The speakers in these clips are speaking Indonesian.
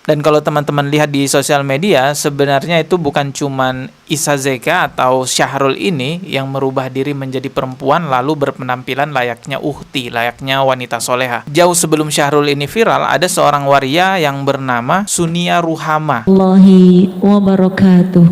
Dan kalau teman-teman lihat di sosial media, sebenarnya itu bukan cuman Isa Zeka atau Syahrul ini yang merubah diri menjadi perempuan lalu berpenampilan layaknya uhti, layaknya wanita soleha. Jauh sebelum Syahrul ini viral, ada seorang waria yang bernama Sunia Ruhama. Allahi wabarakatuh.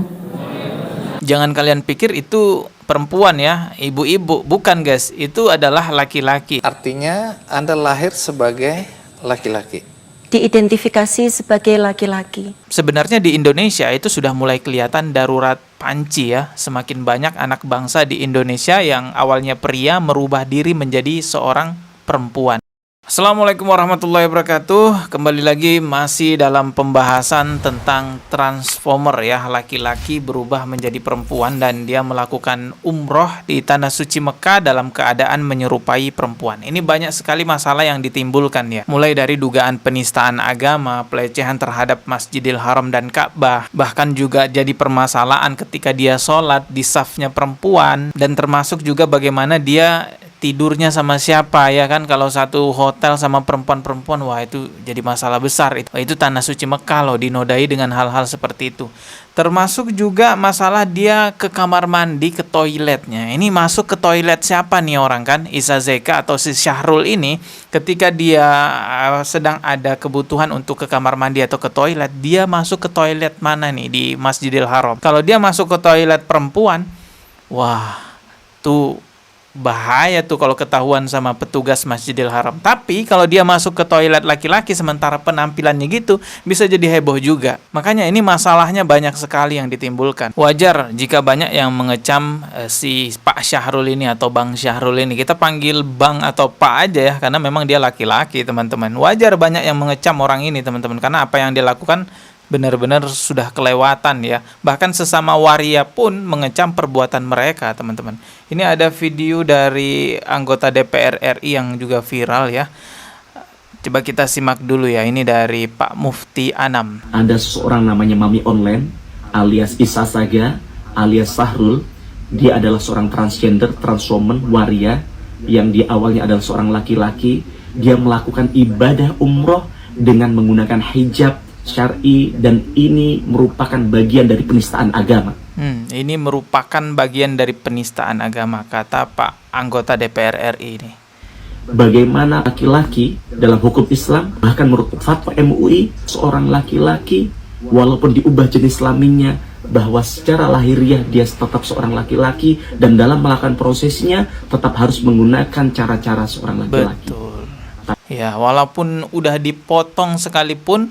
Jangan kalian pikir itu perempuan ya, ibu-ibu. Bukan guys, itu adalah laki-laki. Artinya Anda lahir sebagai laki-laki. Diidentifikasi sebagai laki-laki. Sebenarnya di Indonesia itu sudah mulai kelihatan darurat panci ya. Semakin banyak anak bangsa di Indonesia yang awalnya pria merubah diri menjadi seorang perempuan. Assalamualaikum warahmatullahi wabarakatuh. Kembali lagi masih dalam pembahasan tentang transformer ya. Laki-laki berubah menjadi perempuan dan dia melakukan umroh di Tanah Suci Mekah dalam keadaan menyerupai perempuan. Ini banyak sekali masalah yang ditimbulkan ya. Mulai dari dugaan penistaan agama, pelecehan terhadap Masjidil Haram dan Ka'bah. Bahkan juga jadi permasalahan ketika dia sholat di safnya perempuan. Dan termasuk juga bagaimana dia tidurnya sama siapa ya kan. Kalau satu hotel sama perempuan-perempuan, wah itu jadi masalah besar. Itu Tanah Suci Mekah loh, dinodai dengan hal-hal seperti itu. Termasuk juga masalah dia ke kamar mandi, ke toiletnya. Ini masuk ke toilet siapa nih orang kan? Isa Zeka atau si Syahrul ini ketika dia sedang ada kebutuhan untuk ke kamar mandi atau ke toilet, dia masuk ke toilet mana nih di Masjidil Haram. Kalau dia masuk ke toilet perempuan, wah tuh bahaya tuh kalau ketahuan sama petugas Masjidil Haram. Tapi kalau dia masuk ke toilet laki-laki sementara penampilannya gitu, bisa jadi heboh juga. Makanya ini masalahnya banyak sekali yang ditimbulkan. Wajar jika banyak yang mengecam si Pak Syahrul ini atau Bang Syahrul ini. Kita panggil Bang atau Pak aja ya, karena memang dia laki-laki teman-teman. Wajar banyak yang mengecam orang ini teman-teman, karena apa yang dia lakukan benar-benar sudah kelewatan ya. Bahkan sesama waria pun mengecam perbuatan mereka teman-teman. Ini ada video dari anggota DPR RI yang juga viral ya. Coba kita simak dulu ya. Ini dari Pak Mufti Anam. Ada seorang namanya Mami Online alias Isa Saga alias Syahrul. Dia adalah seorang transgender, transwoman, waria yang di awalnya adalah seorang laki-laki. Dia melakukan ibadah umroh dengan menggunakan hijab syar'i, dan ini merupakan bagian dari penistaan agama. Ini merupakan bagian dari penistaan agama, kata Pak anggota DPR RI ini. Bagaimana laki-laki dalam hukum Islam, bahkan menurut fatwa MUI, seorang laki-laki walaupun diubah jenis kelaminnya, bahwa secara lahiriah dia tetap seorang laki-laki, dan dalam melakukan prosesnya tetap harus menggunakan cara-cara seorang laki-laki. Betul. Ya, walaupun udah dipotong sekalipun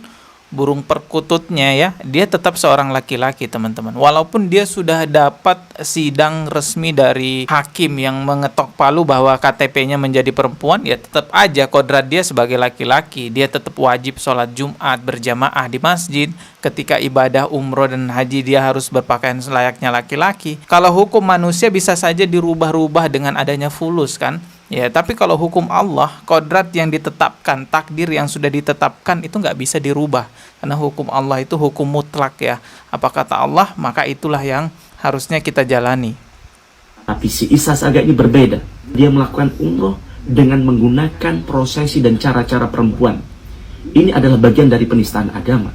burung perkututnya ya, dia tetap seorang laki-laki teman-teman. Walaupun dia sudah dapat sidang resmi dari hakim yang mengetok palu bahwa KTP-nya menjadi perempuan, ya tetap aja kodrat dia sebagai laki-laki. Dia tetap wajib sholat Jumat berjamaah di masjid. Ketika ibadah umroh dan haji dia harus berpakaian selayaknya laki-laki. Kalau hukum manusia bisa saja dirubah-rubah dengan adanya fulus kan. Ya, tapi kalau hukum Allah, kodrat yang ditetapkan, takdir yang sudah ditetapkan itu nggak bisa dirubah. Karena hukum Allah itu hukum mutlak ya. Apa kata Allah, maka itulah yang harusnya kita jalani. Tapi si Isa Saga ini berbeda. Dia melakukan umroh dengan menggunakan prosesi dan cara-cara perempuan. Ini adalah bagian dari penistaan agama.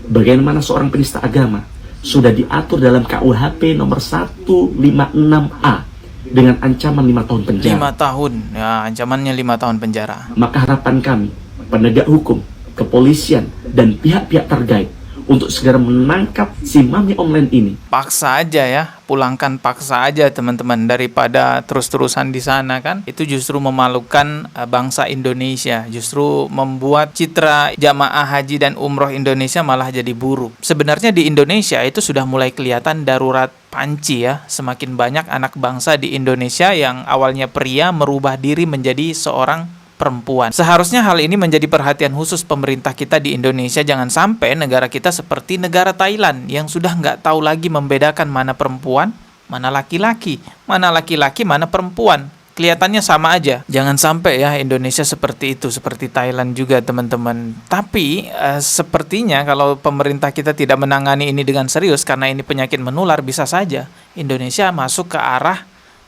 Bagaimana seorang penista agama sudah diatur dalam KUHP nomor 156A. Dengan ancaman 5 tahun penjara. 5 tahun, ya ancamannya 5 tahun penjara. Maka harapan kami, penegak hukum, kepolisian, dan pihak-pihak terkait untuk segera menangkap si Mami Online ini. Paksa aja ya, pulangkan paksa aja teman-teman, daripada terus-terusan di sana kan. Itu justru memalukan bangsa Indonesia, justru membuat citra jamaah haji dan umroh Indonesia malah jadi buruk. Sebenarnya di Indonesia itu sudah mulai kelihatan darurat panci ya. Semakin banyak anak bangsa di Indonesia yang awalnya pria merubah diri menjadi seorang perempuan. Seharusnya hal ini menjadi perhatian khusus pemerintah kita di Indonesia. Jangan sampai negara kita seperti negara Thailand yang sudah nggak tahu lagi membedakan mana perempuan, mana laki-laki, mana perempuan. Kelihatannya sama aja. Jangan sampai ya Indonesia seperti itu, seperti Thailand juga teman-teman. Tapi sepertinya kalau pemerintah kita tidak menangani ini dengan serius, karena ini penyakit menular, bisa saja Indonesia masuk ke arah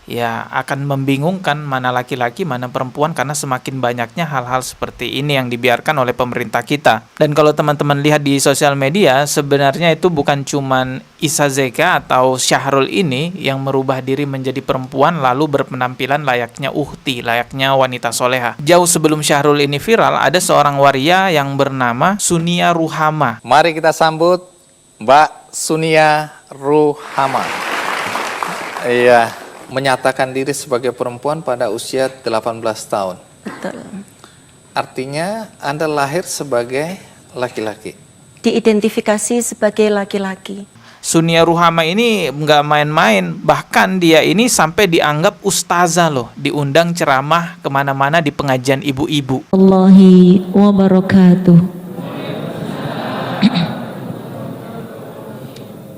ya akan membingungkan mana laki-laki, mana perempuan karena semakin banyaknya hal-hal seperti ini yang dibiarkan oleh pemerintah kita. Dan kalau teman-teman lihat di sosial media, sebenarnya itu bukan cuman Isa Zeka atau Syahrul ini yang merubah diri menjadi perempuan lalu berpenampilan layaknya uhti, layaknya wanita soleha. Jauh sebelum Syahrul ini viral, ada seorang waria yang bernama Sunia Ruhama. Mari kita sambut Mbak Sunia Ruhama. Iya, menyatakan diri sebagai perempuan pada usia 18 tahun. Betul. Artinya Anda lahir sebagai laki-laki. Diidentifikasi sebagai laki-laki. Sunia Ruhama ini nggak main-main, bahkan dia ini sampai dianggap ustazah loh, diundang ceramah kemana-mana di pengajian ibu-ibu. Allahi wabarakatuh.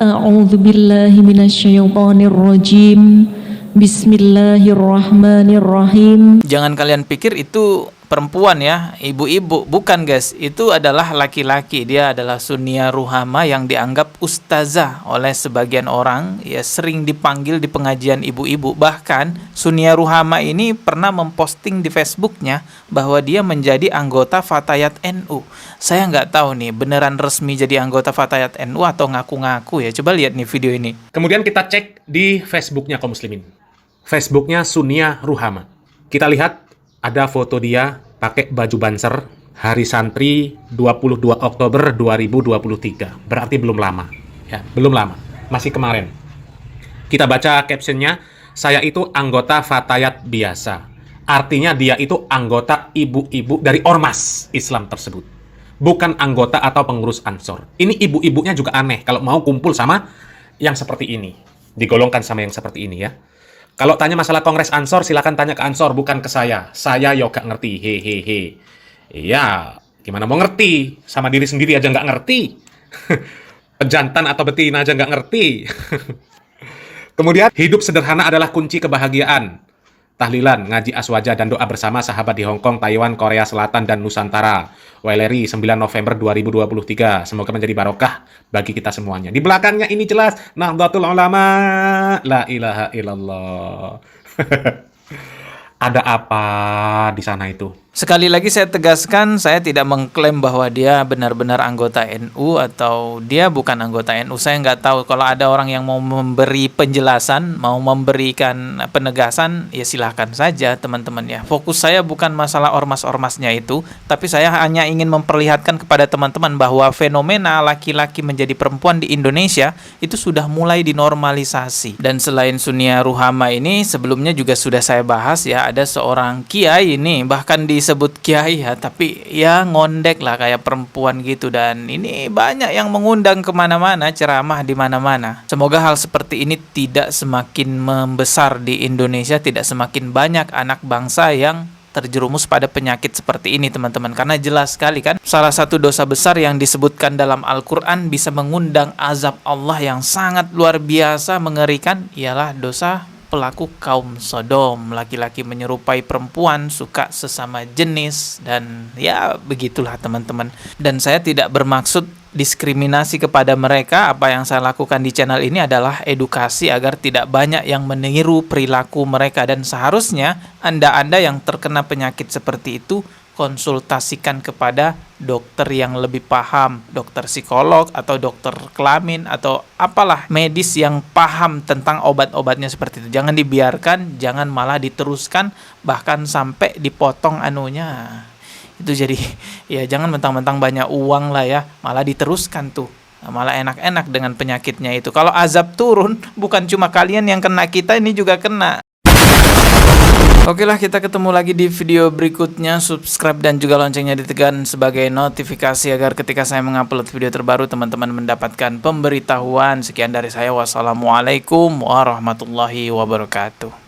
A'udzu billahi minasyaitonir rajim. Bismillahirrahmanirrahim. Jangan kalian pikir itu perempuan ya, ibu-ibu. Bukan guys, itu adalah laki-laki. Dia adalah Sunia Ruhama yang dianggap ustazah oleh sebagian orang. Ya sering dipanggil di pengajian ibu-ibu. Bahkan Sunia Ruhama ini pernah memposting di Facebooknya bahwa dia menjadi anggota Fatayat NU. Saya nggak tahu nih beneran resmi jadi anggota Fatayat NU atau ngaku-ngaku ya. Coba lihat nih video ini. Kemudian kita cek di Facebooknya kaum muslimin. Facebooknya Sunia Ruhama. Kita lihat ada foto dia pakai baju banser Hari Santri 22 Oktober 2023. Berarti belum lama. Ya, belum lama. Masih kemarin. Kita baca captionnya, saya itu anggota Fatayat biasa. Artinya dia itu anggota ibu-ibu dari ormas Islam tersebut. Bukan anggota atau pengurus Ansor. Ini ibu-ibunya juga aneh kalau mau kumpul sama yang seperti ini. Digolongkan sama yang seperti ini ya. Kalau tanya masalah Kongres Ansor, silakan tanya ke Ansor, bukan ke saya. Saya yo gak ngerti, hehehe. Iya, gimana mau ngerti? Sama diri sendiri aja nggak ngerti. Pejantan atau betina aja nggak ngerti. Kemudian, hidup sederhana adalah kunci kebahagiaan. Tahlilan, ngaji aswaja, dan doa bersama sahabat di Hong Kong, Taiwan, Korea Selatan, dan Nusantara. Weleri, 9 November 2023. Semoga menjadi barokah bagi kita semuanya. Di belakangnya ini jelas, Nahdlatul Ulama. La ilaha illallah. Ada apa di sana itu? Sekali lagi saya tegaskan, saya tidak mengklaim bahwa dia benar-benar anggota NU atau dia bukan anggota NU. Saya nggak tahu. Kalau ada orang yang mau memberi penjelasan, mau memberikan penegasan, ya silahkan saja teman-teman ya. Fokus saya bukan masalah ormas-ormasnya itu, tapi saya hanya ingin memperlihatkan kepada teman-teman bahwa fenomena laki-laki menjadi perempuan di Indonesia itu sudah mulai dinormalisasi. Dan selain Sunia Ruhama ini, sebelumnya juga sudah saya bahas ya, ada seorang kiai ini, bahkan disebut kiai ya, tapi ya ngondek lah kayak perempuan gitu. Dan ini banyak yang mengundang kemana-mana, ceramah di mana-mana. Semoga hal seperti ini tidak semakin membesar di Indonesia, tidak semakin banyak anak bangsa yang terjerumus pada penyakit seperti ini teman-teman. Karena jelas sekali kan, salah satu dosa besar yang disebutkan dalam Al-Quran bisa mengundang azab Allah yang sangat luar biasa mengerikan, ialah dosa pelaku kaum Sodom. Laki-laki menyerupai perempuan, suka sesama jenis, dan ya begitulah teman-teman. Dan saya tidak bermaksud diskriminasi kepada mereka. Apa yang saya lakukan di channel ini adalah edukasi agar tidak banyak yang meniru perilaku mereka. Dan seharusnya Anda-Anda yang terkena penyakit seperti itu konsultasikan kepada dokter yang lebih paham, dokter psikolog atau dokter kelamin atau apalah medis yang paham tentang obat-obatnya seperti itu. Jangan dibiarkan, jangan malah diteruskan, bahkan sampai dipotong anunya. Itu jadi ya jangan mentang-mentang banyak uang lah ya, malah diteruskan tuh. Malah enak-enak dengan penyakitnya itu. Kalau azab turun, bukan cuma kalian yang kena, kita ini juga kena. Oke lah, kita ketemu lagi di video berikutnya. Subscribe dan juga loncengnya ditekan sebagai notifikasi agar ketika saya mengupload video terbaru teman-teman mendapatkan pemberitahuan. Sekian dari saya, wassalamualaikum warahmatullahi wabarakatuh.